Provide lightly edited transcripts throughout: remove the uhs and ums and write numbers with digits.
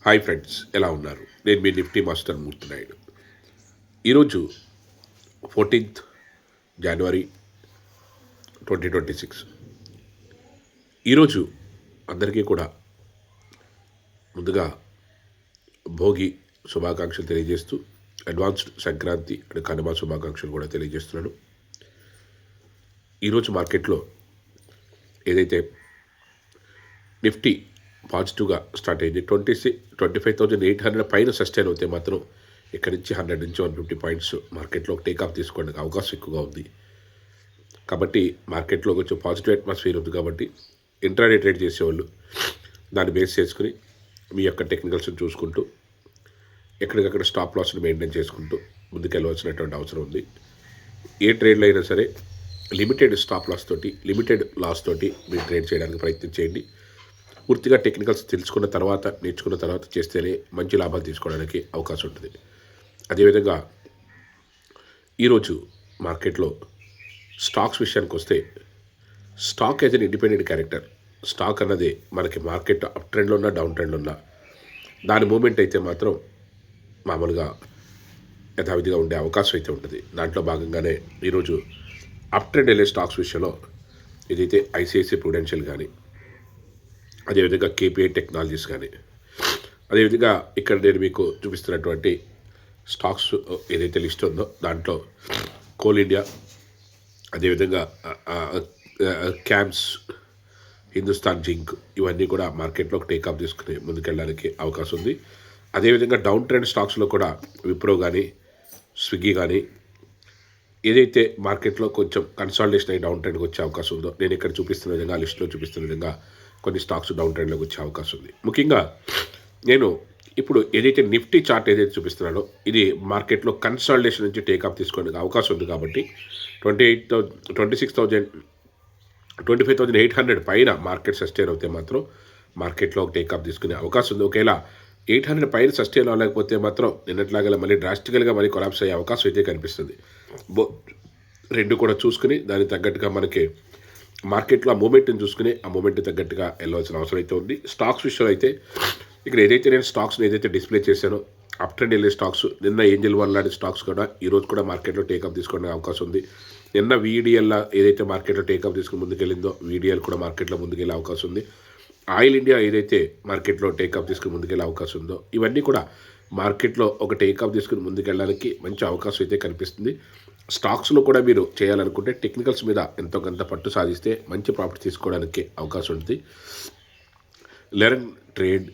Hi friends, ఎలా ఉన్నారు? నేను మీ నిఫ్టీ మాస్టర్ మూర్తి నాయుడు. ఈరోజు 14th జనవరి 2026. ఈరోజు అందరికీ కూడా ముందుగా భోగి శుభాకాంక్షలు తెలియజేస్తూ అడ్వాన్స్డ్ సంక్రాంతి అండ్ కనుమ శుభాకాంక్షలు కూడా తెలియజేస్తున్నాను. ఈరోజు మార్కెట్లో ఏదైతే నిఫ్టీ పాజిటివ్గా స్టార్ట్ అయింది, 25,800 పైన సస్టైన్ అవుతే మాత్రం ఇక్కడి నుంచి 100 నుంచి 150 పాయింట్స్ మార్కెట్లో టేకాఫ్ తీసుకోవడానికి అవకాశం ఎక్కువగా ఉంది. కాబట్టి మార్కెట్లో కొంచెం పాజిటివ్ అట్మాస్ఫియర్ ఉంది. కాబట్టి ఇంట్రాడే ట్రేడ్ చేసేవాళ్ళు దాన్ని బేస్ చేసుకుని మీ యొక్క టెక్నికల్స్ని చూసుకుంటూ ఎక్కడికక్కడ స్టాప్ లాస్ని మెయింటైన్ చేసుకుంటూ ముందుకెళ్ళవలసినటువంటి అవసరం ఉంది. ఏ ట్రేడ్లో అయినా సరే లిమిటెడ్ స్టాప్ లాస్ తోటి, లిమిటెడ్ లాస్ తోటి మీరు ట్రేడ్ చేయడానికి ప్రయత్నం చేయండి. పూర్తిగా టెక్నికల్స్ తెలుసుకున్న తర్వాత, నేర్చుకున్న తర్వాత చేస్తేనే మంచి లాభాలు తీసుకోవడానికి అవకాశం ఉంటుంది. అదేవిధంగా ఈరోజు మార్కెట్లో స్టాక్స్ విషయానికి వస్తే, stock as an independent character. Stock అన్నది మనకి మార్కెట్ అప్ ట్రెండ్లో ఉన్నా, డౌన్ ట్రెండ్లో ఉన్నా దాని మూమెంట్ అయితే మాత్రం మామూలుగా యథావిధిగా ఉండే అవకాశం అయితే ఉంటుంది. దాంట్లో భాగంగానే ఈరోజు అప్ ట్రెండ్ వెళ్ళే స్టాక్స్ విషయంలో ఏదైతే ఐసిఐసిఐ ప్రుడెన్షియల్ కానీ, అదేవిధంగా కేపీఐ టెక్నాలజీస్ కానీ, అదేవిధంగా ఇక్కడ నేను మీకు చూపిస్తున్నటువంటి స్టాక్స్ ఏదైతే లిస్ట్ ఉందో దాంట్లో కోల్ ఇండియా, అదేవిధంగా క్యామ్స్, హిందుస్థాన్ జింక్ ఇవన్నీ కూడా మార్కెట్లో టేకాఫ్ తీసుకుని ముందుకెళ్ళడానికి అవకాశం ఉంది. అదేవిధంగా డౌన్ ట్రెండ్ స్టాక్స్లో కూడా విప్రో కానీ, స్విగ్గీ కానీ ఏదైతే మార్కెట్లో కొంచెం కన్సాలిడేషన్ అయ్యి డౌన్ ట్రెండ్కి వచ్చే అవకాశం ఉందో, నేను ఇక్కడ చూపిస్తున్న విధంగా, లిస్ట్లో చూపిస్తున్న విధంగా కొన్ని స్టాక్స్ డౌన్ ట్రెండ్లోకి వచ్చే అవకాశం ఉంది. ముఖ్యంగా నేను ఇప్పుడు ఏదైతే నిఫ్టీ చార్ట్ ఏదైతే చూపిస్తున్నానో ఇది మార్కెట్లో కన్సాలిడేషన్ నుంచి టేకాఫ్ తీసుకోవడానికి అవకాశం ఉంది. కాబట్టి 25,800 పైన మార్కెట్ సస్టైన్ అవుతే మాత్రం మార్కెట్లో టేకాఫ్ తీసుకునే అవకాశం ఉంది. ఒకవేళ 800 పైన సస్టైన్ అవ్వలేకపోతే మాత్రం నిన్నట్లాగా మళ్ళీ డ్రాస్టికల్గా మళ్ళీ కొలాప్స్ అయ్యే అవకాశం అయితే కనిపిస్తుంది. రెండు కూడా చూసుకుని దానికి తగ్గట్టుగా మనకి మార్కెట్లో ఆ మూమెంట్ని చూసుకుని ఆ మూమెంట్ని తగ్గట్టుగా వెళ్ళవలసిన అవసరం అయితే ఉంది. స్టాక్స్ విషయంలో అయితే ఇక్కడ ఏదైతే నేను స్టాక్స్ని ఏదైతే డిస్ప్లే చేశానో అప్ ట్రెండ్ వెళ్ళే స్టాక్స్, నిన్న ఏంజల్ వన్ లాంటి స్టాక్స్ కూడా ఈరోజు కూడా మార్కెట్లో టేకాఫ్ తీసుకోవడానికి అవకాశం ఉంది. నిన్న వీడిఎల్ ఏదైతే మార్కెట్లో టేకాఫ్ తీసుకుని ముందుకెళ్ళిందో వీడిఎల్ కూడా మార్కెట్లో ముందుకెళ్ళే అవకాశం ఉంది. ఆయిల్ ఇండియా ఏదైతే మార్కెట్లో టేకాఫ్ తీసుకుని ముందుకెళ్ళే అవకాశం ఉందో ఇవన్నీ కూడా మార్కెట్లో ఒక టేకాఫ్ తీసుకుని ముందుకెళ్ళడానికి మంచి అవకాశం అయితే కనిపిస్తుంది. స్టాక్స్లో కూడా మీరు చేయాలనుకుంటే టెక్నికల్స్ మీద ఎంతో కొంత పట్టు సాధిస్తే మంచి ప్రాఫిట్ తీసుకోవడానికి అవకాశం ఉంటుంది. లెర్న్ ట్రేడ్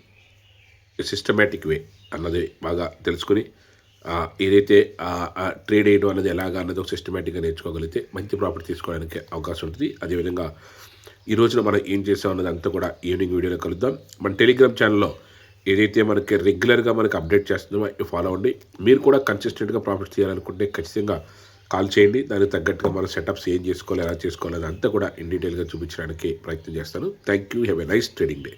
సిస్టమేటిక్ వే అన్నది బాగా తెలుసుకుని ఏదైతే ట్రేడ్ వేయడం అన్నది ఎలాగా అన్నది ఒక సిస్టమేటిక్గా నేర్చుకోగలిగితే మంచి ప్రాఫిట్ తీసుకోవడానికి అవకాశం ఉంటుంది. అదేవిధంగా ఈ రోజున మనం ఏం చేసాం అన్నది అంతా కూడా ఈవినింగ్ వీడియోలో కలుద్దాం. మన టెలిగ్రామ్ ఛానల్లో ఏదైతే మనకి రెగ్యులర్గా మనకి అప్డేట్ చేస్తుందో ఫాలో అవ్వండి. మీరు కూడా కన్సిస్టెంట్గా ప్రాఫిట్ చేయాలనుకుంటే ఖచ్చితంగా కాల్ చేయండి. దానికి తగ్గట్టుగా మన సెటప్స్ ఏం చేసుకోవాలి, ఎలా చేసుకోవాలి అంతా కూడా ఇన్ డీటెయిల్గా చూపించడానికి ప్రయత్నం చేస్తాను. Thank you. Have a nice trading day.